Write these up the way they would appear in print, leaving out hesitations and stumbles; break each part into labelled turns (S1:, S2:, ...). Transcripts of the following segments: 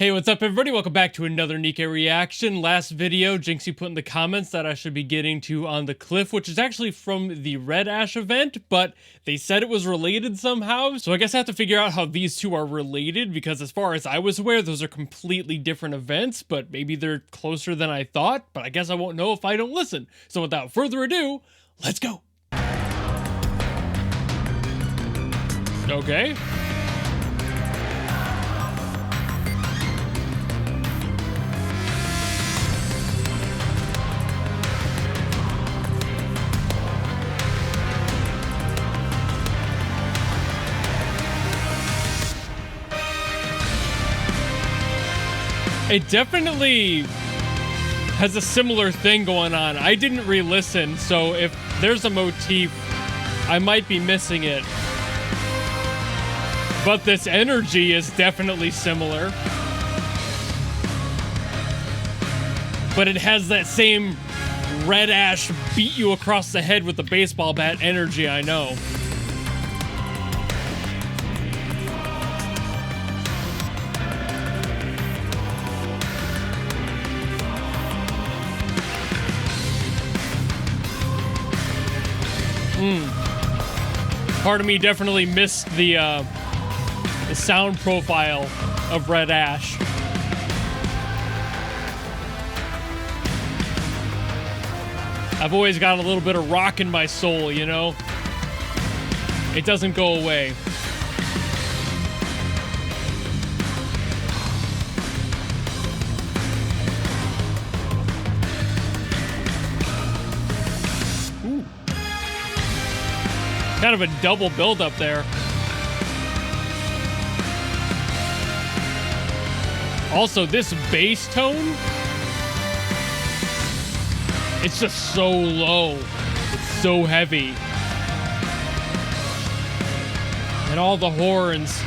S1: Hey, what's up everybody? Welcome back to another NIKKE reaction. Last video, Jinxie put in the comments that I should be getting to On the Cliff, which is actually from the Red Ash event, but they said it was related somehow, so I guess I have to figure out how these two are related, because as far as I was aware, those are completely different events, but maybe they're closer than I thought, but I guess I won't know if I don't listen. So without further ado, let's go! Okay. It definitely has a similar thing going on. I didn't re-listen, so if there's a motif, I might be missing it. But this energy is definitely similar. But it has that same Red Ash beat you across the head with a baseball bat energy, I know. Part of me definitely missed the sound profile of Red Ash. I've always got a little bit of rock in my soul, you know? It doesn't go away. Kind of a double build up there. Also, this bass tone, it's just so low. It's so heavy. And all the horns,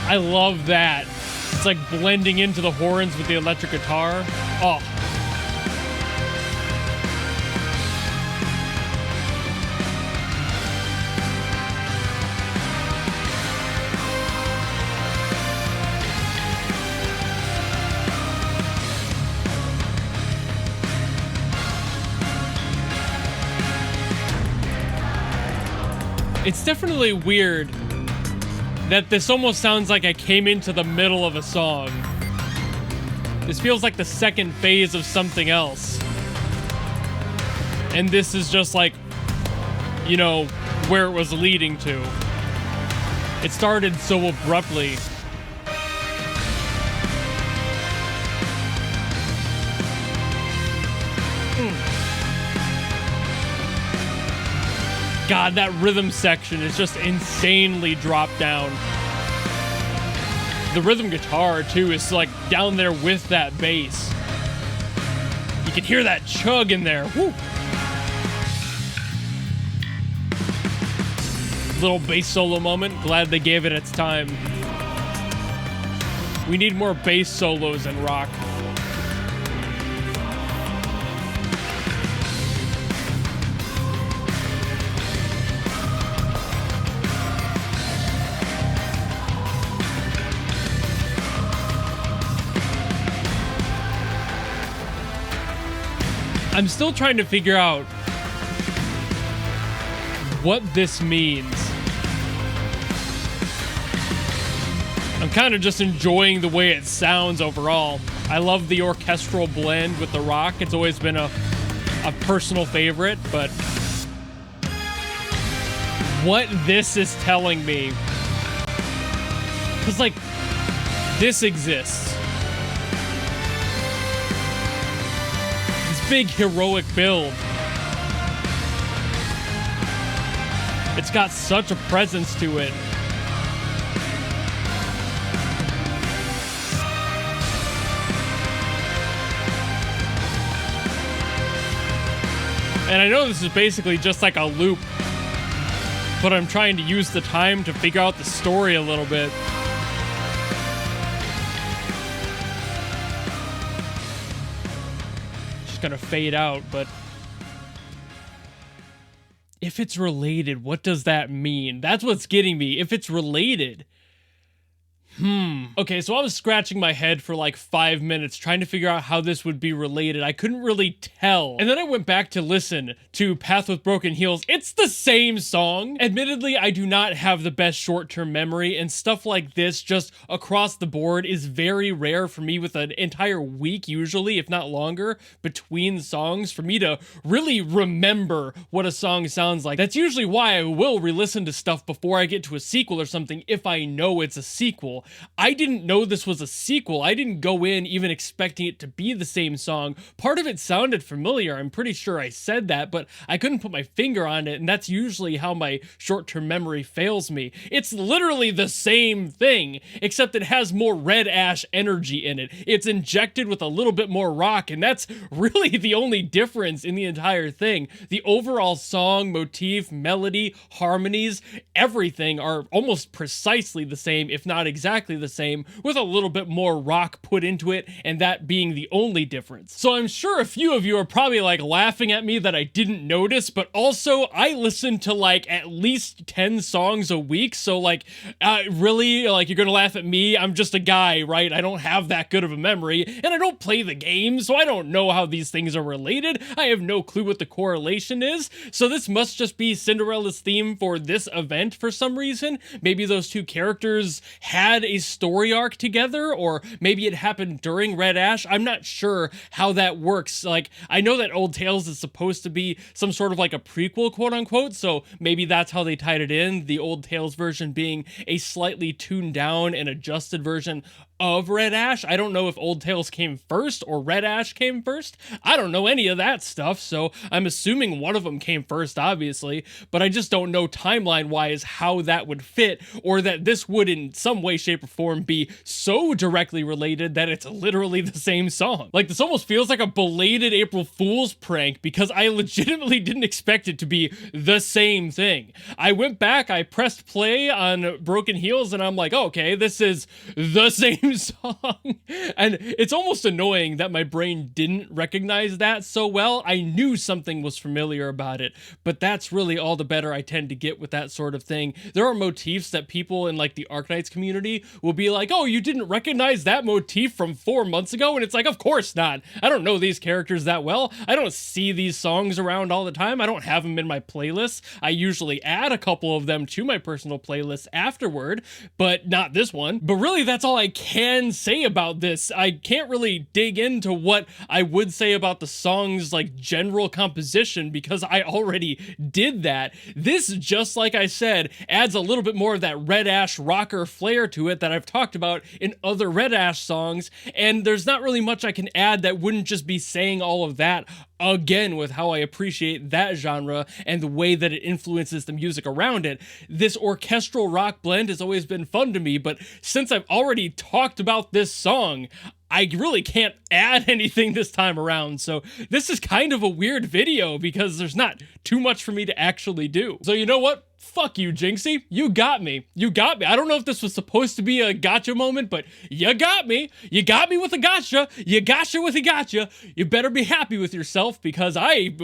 S1: I love that. It's like blending into the horns with the electric guitar. Oh. It's definitely weird that this almost sounds like I came into the middle of a song. This feels like the second phase of something else. And this is just like, you know, where it was leading to. It started so abruptly. God, that rhythm section is just insanely dropped down. The rhythm guitar, too, is like down there with that bass. You can hear that chug in there. Woo. Little bass solo moment. Glad they gave it its time. We need more bass solos in rock. I'm still trying to figure out what this means. I'm kind of just enjoying the way it sounds overall. I love the orchestral blend with the rock. It's always been a personal favorite, but what this is telling me, because like this exists. Big heroic build. It's got such a presence to it. And I know this is basically just like a loop, but I'm trying to use the time to figure out the story a little bit. Gonna fade out, but if it's related, what does that mean? That's what's getting me. If it's related, Okay, so I was scratching my head for like 5 minutes trying to figure out how this would be related. I couldn't really tell. And then I went back to listen to Path with Broken Heels. It's the same song. Admittedly, I do not have the best short-term memory, and stuff like this just across the board is very rare for me, with an entire week usually, if not longer, between songs for me to really remember what a song sounds like. That's usually why I will re-listen to stuff before I get to a sequel or something if I know it's a sequel. I didn't know this was a sequel. I didn't go in even expecting it to be the same song. Part of it sounded familiar. I'm pretty sure I said that, but I couldn't put my finger on it, and that's usually how my short-term memory fails me. It's literally the same thing, except it has more Red Ash energy in it. It's injected with a little bit more rock, and that's really the only difference in the entire thing. The overall song, motif, melody, harmonies, everything are almost precisely the same, if not exactly the same, with a little bit more rock put into it, and that being the only difference. So I'm sure a few of you are probably like laughing at me that I didn't notice, but also I listen to like at least 10 songs a week, so like really, like, you're gonna laugh at me? I'm just a guy, right? I don't have that good of a memory, and I don't play the game, so I don't know how these things are related. I have no clue what the correlation is, so this must just be Cinderella's theme for this event for some reason. Maybe those two characters had a story arc together, or maybe it happened during Red Ash. I'm not sure how that works. Like, I know that Old Tales is supposed to be some sort of like a prequel, quote unquote, so maybe that's how they tied it in, the Old Tales version being a slightly tuned down and adjusted version of Red Ash. I don't know if Old Tales came first or Red Ash came first. I don't know any of that stuff, so I'm assuming one of them came first, obviously, but I just don't know timeline-wise how that would fit, or that this would in some way, shape, or form be so directly related that it's literally the same song. Like, this almost feels like a belated April Fool's prank, because I legitimately didn't expect it to be the same thing. I went back, I pressed play on Broken Heels, and I'm like, oh, okay, this is the same song. And it's almost annoying that my brain didn't recognize that so well. I knew something was familiar about it, but that's really all the better I tend to get with that sort of thing. There are motifs that people in like the Arknights community will be like, oh, you didn't recognize that motif from 4 months ago? And it's like, of course not. I don't know these characters that well. I don't see these songs around all the time. I don't have them in my playlists. I usually add a couple of them to my personal playlist afterward, but not this one. But really, that's all I can say about this. I can't really dig into what I would say about the song's like general composition, because I already did that. This, just like I said, adds a little bit more of that Red Ash rocker flair to it that I've talked about in other Red Ash songs, and there's not really much I can add that wouldn't just be saying all of that again with how I appreciate that genre and the way that it influences the music around it. This orchestral rock blend has always been fun to me, but since I've already talked about this song, I really can't add anything this time around, so this is kind of a weird video because there's not too much for me to actually do. So you know what? Fuck you, Jinxie. You got me. You got me. I don't know if this was supposed to be a gotcha moment, but you got me. You got me with a gotcha. You gotcha with a gotcha. You better be happy with yourself, because I'm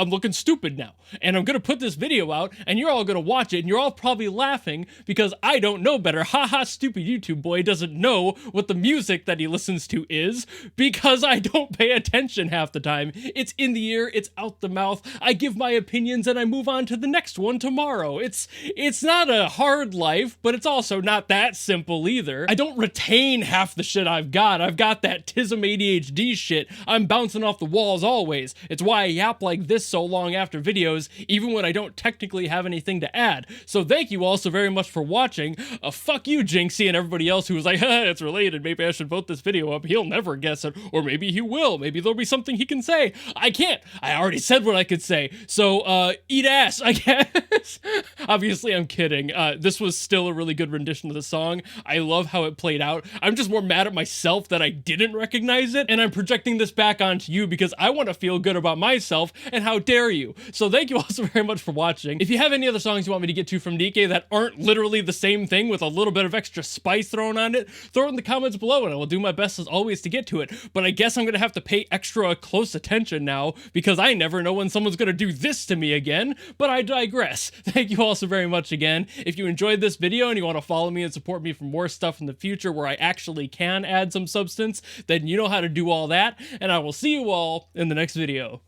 S1: looking stupid now. And I'm gonna put this video out, and you're all gonna watch it, and you're all probably laughing because I don't know better. Haha, stupid YouTube boy doesn't know what the music that he listens to is, because I don't pay attention half the time. It's in the ear, it's out the mouth. I give my opinions and I move on to the next one tomorrow. It's not a hard life, but it's also not that simple either. I don't retain half the shit I've got. I've got that TISM ADHD shit. I'm bouncing off the walls always. It's why I yap like this so long after videos, even when I don't technically have anything to add. So thank you all so very much for watching. Fuck you, Jinxie, and everybody else who was like, it's related, maybe I should vote this video up. He'll never guess it, or maybe he will. Maybe there'll be something he can say. I can't. I already said what I could say. So, eat ass, I guess. Obviously, I'm kidding. This was still a really good rendition of the song. I love how it played out. I'm just more mad at myself that I didn't recognize it, and I'm projecting this back onto you because I want to feel good about myself, and how dare you. So thank you all so very much for watching. If you have any other songs you want me to get to from NIKKE that aren't literally the same thing with a little bit of extra spice thrown on it, throw it in the comments below, and I will do my best as always to get to it. But I guess I'm gonna have to pay extra close attention now, because I never know when someone's gonna do this to me again, but I digress. Thank you thank you all so very much again. If you enjoyed this video and you want to follow me and support me for more stuff in the future where I actually can add some substance, then you know how to do all that, and I will see you all in the next video.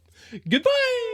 S1: Goodbye!